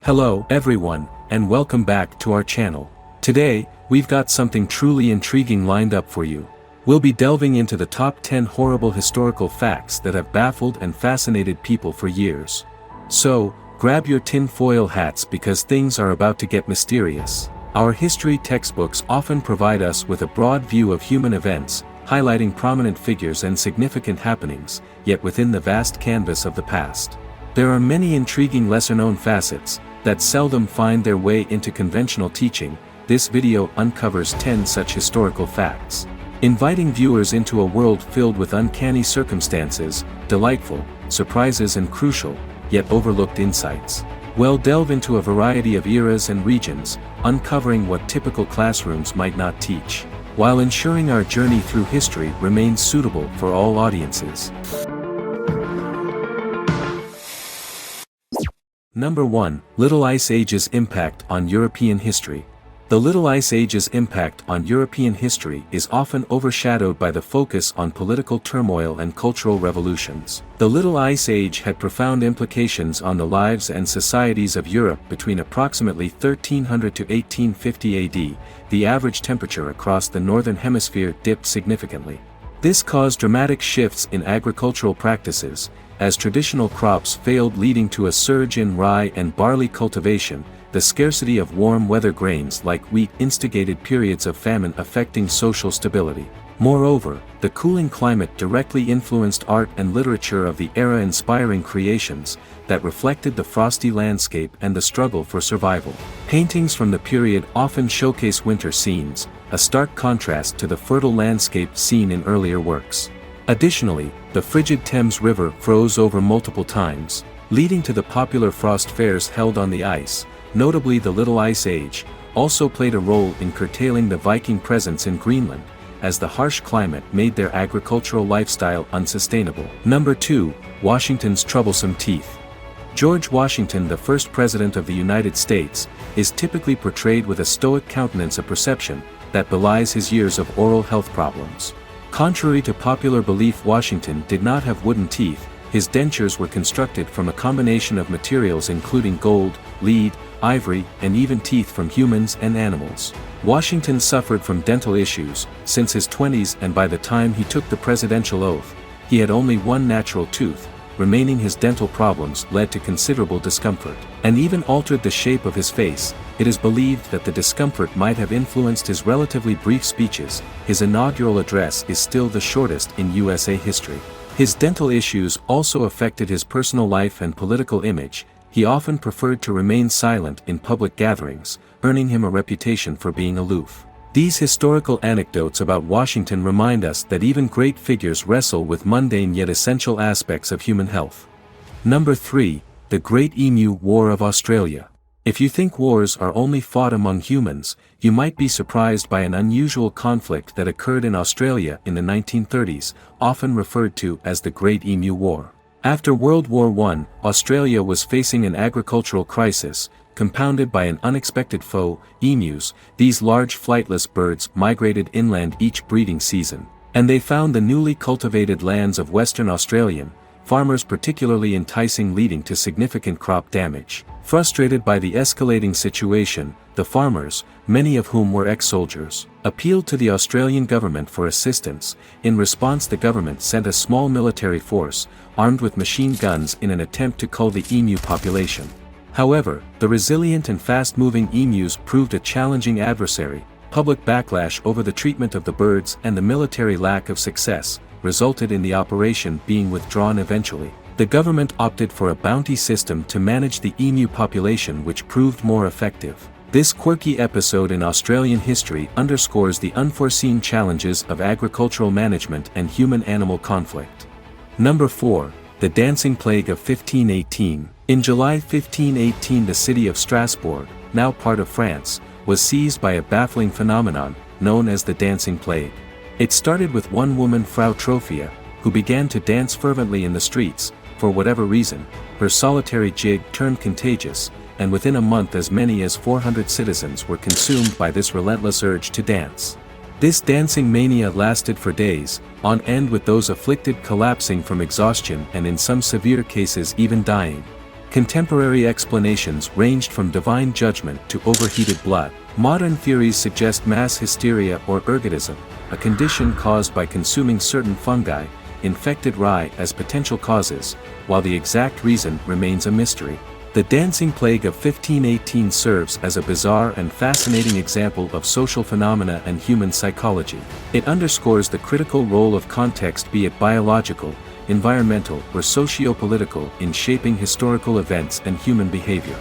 Hello everyone, and welcome back to our channel. Today, we've got something truly intriguing lined up for you. We'll be delving into the top 10 horrible historical facts that have baffled and fascinated people for years. So, grab your tin-foil hats because things are about to get mysterious. Our history textbooks often provide us with a broad view of human events, highlighting prominent figures and significant happenings, yet within the vast canvas of the past. There are many intriguing lesser-known facets that seldom find their way into conventional teaching. This video uncovers 10 such historical facts, inviting viewers into a world filled with uncanny circumstances, delightful surprises and crucial, yet overlooked insights. We'll delve into a variety of eras and regions, uncovering what typical classrooms might not teach, while ensuring our journey through history remains suitable for all audiences. Number 1. Little Ice Age's impact on European history. The Little Ice Age's impact on European history is often overshadowed by the focus on political turmoil and cultural revolutions. The Little Ice Age had profound implications on the lives and societies of Europe between approximately 1300 to 1850 AD. The average temperature across the northern hemisphere dipped significantly. This caused dramatic shifts in agricultural practices, as traditional crops failed, leading to a surge in rye and barley cultivation. The scarcity of warm weather grains like wheat instigated periods of famine affecting social stability. Moreover, the cooling climate directly influenced art and literature of the era, inspiring creations that reflected the frosty landscape and the struggle for survival. Paintings from the period often showcase winter scenes, a stark contrast to the fertile landscape seen in earlier works. Additionally, the frigid Thames River froze over multiple times, leading to the popular frost fairs held on the ice. Notably, the Little Ice Age also played a role in curtailing the Viking presence in Greenland, as the harsh climate made their agricultural lifestyle unsustainable. Number 2. Washington's troublesome teeth. George Washington, the first president of the United States, is typically portrayed with a stoic countenance, a perception that belies his years of oral health problems. Contrary to popular belief, Washington did not have wooden teeth. His dentures were constructed from a combination of materials including gold, lead, ivory, and even teeth from humans and animals. Washington suffered from dental issues since his 20s, and by the time he took the presidential oath, he had only one natural tooth remaining. His dental problems led to considerable discomfort, and even altered the shape of his face. It is believed that the discomfort might have influenced his relatively brief speeches. His inaugural address is still the shortest in USA history. His dental issues also affected his personal life and political image. He often preferred to remain silent in public gatherings, earning him a reputation for being aloof. These historical anecdotes about Washington remind us that even great figures wrestle with mundane yet essential aspects of human health. Number 3. The Great Emu War of Australia. If you think wars are only fought among humans, you might be surprised by an unusual conflict that occurred in Australia in the 1930s, often referred to as the Great Emu War. After World War I, Australia was facing an agricultural crisis, compounded by an unexpected foe, emus. These large flightless birds migrated inland each breeding season, and they found the newly cultivated lands of Western Australian farmers particularly enticing, leading to significant crop damage. Frustrated by the escalating situation, the farmers, many of whom were ex-soldiers, appealed to the Australian government for assistance. In response, the government sent a small military force, armed with machine guns, in an attempt to cull the emu population. However, the resilient and fast-moving emus proved a challenging adversary. Public backlash over the treatment of the birds and the military lack of success resulted in the operation being withdrawn eventually. The government opted for a bounty system to manage the emu population, which proved more effective. This quirky episode in Australian history underscores the unforeseen challenges of agricultural management and human-animal conflict. Number 4. The Dancing Plague of 1518. In July 1518, the city of Strasbourg, now part of France, was seized by a baffling phenomenon known as the Dancing Plague. It started with one woman, Frau Trophia, who began to dance fervently in the streets. For whatever reason, her solitary jig turned contagious, and within a month as many as 400 citizens were consumed by this relentless urge to dance. This dancing mania lasted for days on end, with those afflicted collapsing from exhaustion and in some severe cases even dying. Contemporary explanations ranged from divine judgment to overheated blood. Modern theories suggest mass hysteria or ergotism, a condition caused by consuming certain fungi, infected rye as potential causes, while the exact reason remains a mystery. The dancing plague of 1518 serves as a bizarre and fascinating example of social phenomena and human psychology. It underscores the critical role of context, be it biological, environmental, or socio-political, in shaping historical events and human behavior.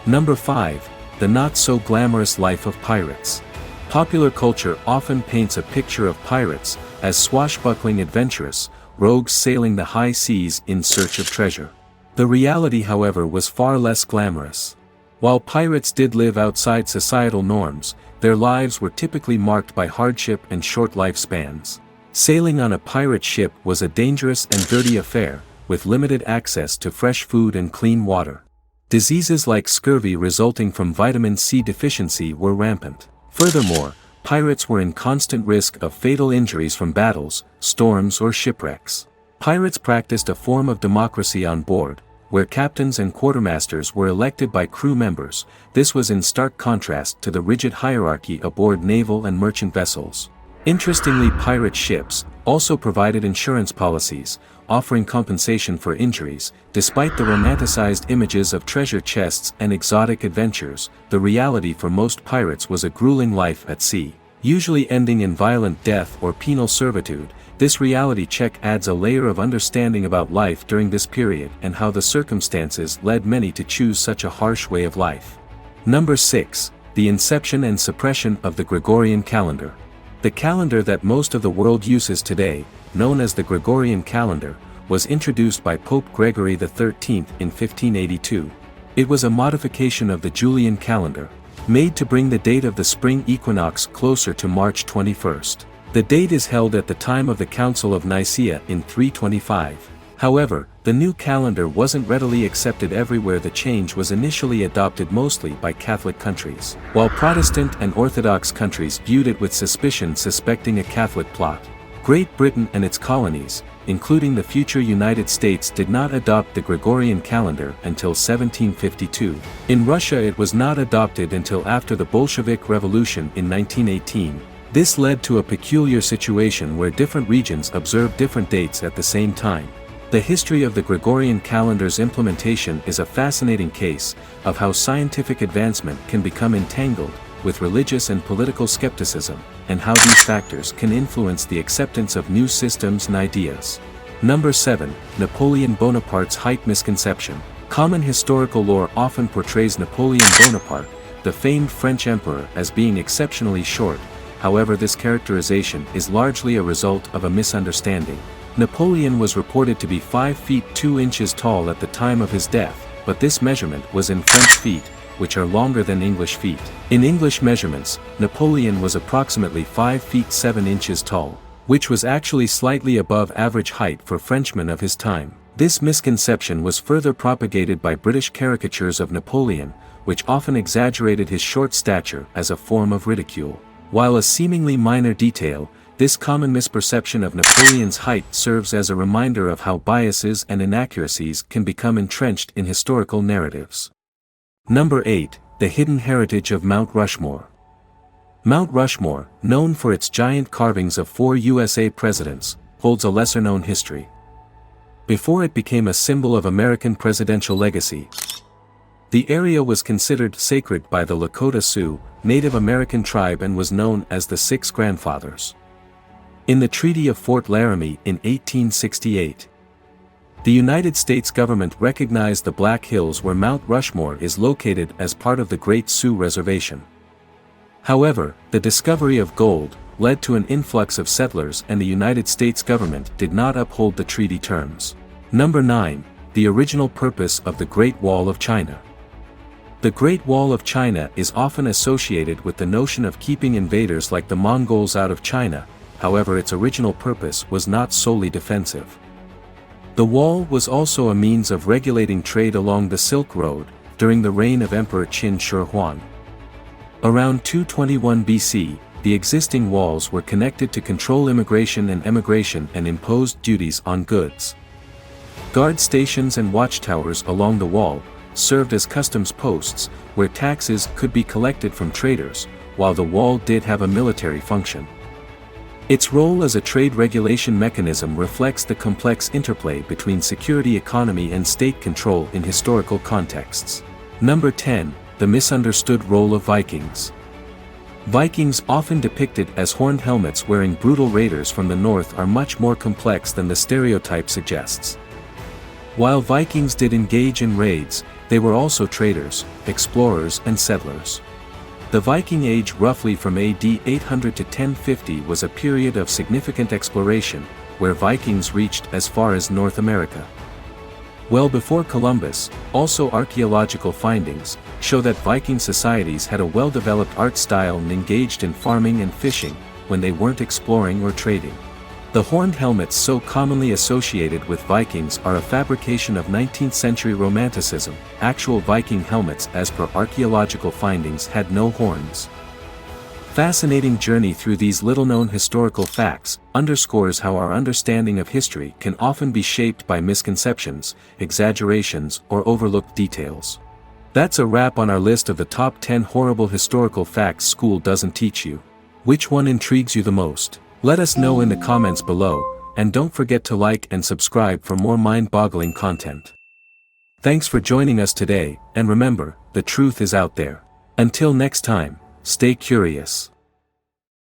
Number 5. The not-so-glamorous life of pirates. Popular culture often paints a picture of pirates as swashbuckling adventurous, rogues sailing the high seas in search of treasure. The reality, however, was far less glamorous. While pirates did live outside societal norms, their lives were typically marked by hardship and short lifespans. Sailing on a pirate ship was a dangerous and dirty affair, with limited access to fresh food and clean water. Diseases like scurvy resulting from vitamin C deficiency were rampant. Furthermore, pirates were in constant risk of fatal injuries from battles, storms, or shipwrecks. Pirates practiced a form of democracy on board, where captains and quartermasters were elected by crew members. This was in stark contrast to the rigid hierarchy aboard naval and merchant vessels. Interestingly, pirate ships also provided insurance policies, offering compensation for injuries. Despite the romanticized images of treasure chests and exotic adventures, the reality for most pirates was a grueling life at sea, usually ending in violent death or penal servitude. This reality check adds a layer of understanding about life during this period and how the circumstances led many to choose such a harsh way of life. Number 6. The inception and suppression of the Gregorian calendar. The calendar that most of the world uses today, known as the Gregorian calendar, was introduced by Pope Gregory XIII in 1582. It was a modification of the Julian calendar, made to bring the date of the spring equinox closer to March 21st. The date is held at the time of the Council of Nicaea in 325. However, the new calendar wasn't readily accepted everywhere. The change was initially adopted mostly by Catholic countries, while Protestant and Orthodox countries viewed it with suspicion, suspecting a Catholic plot. Great Britain and its colonies, including the future United States, did not adopt the Gregorian calendar until 1752. In Russia, it was not adopted until after the Bolshevik Revolution in 1918. This led to a peculiar situation where different regions observed different dates at the same time. The history of the Gregorian calendar's implementation is a fascinating case of how scientific advancement can become entangled with religious and political skepticism, and how these factors can influence the acceptance of new systems and ideas. Number 7. Napoleon Bonaparte's height misconception. Common historical lore often portrays Napoleon Bonaparte, the famed French emperor, as being exceptionally short. However, this characterization is largely a result of a misunderstanding. Napoleon was reported to be 5 feet 2 inches tall at the time of his death, but this measurement was in French feet, which are longer than English feet. In English measurements, Napoleon was approximately 5 feet 7 inches tall, which was actually slightly above average height for Frenchmen of his time. This misconception was further propagated by British caricatures of Napoleon, which often exaggerated his short stature as a form of ridicule. While a seemingly minor detail, this common misperception of Napoleon's height serves as a reminder of how biases and inaccuracies can become entrenched in historical narratives. Number 8. The hidden heritage of Mount Rushmore. Mount Rushmore, known for its giant carvings of 4 USA presidents, holds a lesser-known history. Before it became a symbol of American presidential legacy, the area was considered sacred by the Lakota Sioux, Native American tribe, and was known as the Six Grandfathers. In the Treaty of Fort Laramie in 1868, the United States government recognized the Black Hills where Mount Rushmore is located as part of the Great Sioux Reservation. However, the discovery of gold led to an influx of settlers, and the United States government did not uphold the treaty terms. Number 9. The original purpose of the Great Wall of China. The Great Wall of China is often associated with the notion of keeping invaders like the Mongols out of China. However, its original purpose was not solely defensive. The wall was also a means of regulating trade along the Silk Road during the reign of Emperor Qin Shi Huang. Around 221 BC, the existing walls were connected to control immigration and emigration and imposed duties on goods. Guard stations and watchtowers along the wall served as customs posts, where taxes could be collected from traders, while the wall did have a military function. Its role as a trade regulation mechanism reflects the complex interplay between security economy and state control in historical contexts. Number 10. The misunderstood role of Vikings. Vikings, often depicted as horned helmets wearing brutal raiders from the north, are much more complex than the stereotype suggests. While Vikings did engage in raids, they were also traders, explorers and settlers. The Viking Age, roughly from AD 800 to 1050, was a period of significant exploration, where Vikings reached as far as North America. Well before Columbus, also archaeological findings show that Viking societies had a well-developed art style and engaged in farming and fishing when they weren't exploring or trading. The horned helmets so commonly associated with Vikings are a fabrication of 19th-century Romanticism. Actual Viking helmets, as per archaeological findings, had no horns. Fascinating journey through these little-known historical facts underscores how our understanding of history can often be shaped by misconceptions, exaggerations, or overlooked details. That's a wrap on our list of the top 10 horrible historical facts school doesn't teach you. Which one intrigues you the most? Let us know in the comments below, and don't forget to like and subscribe for more mind-boggling content. Thanks for joining us today, and remember, the truth is out there. Until next time, stay curious.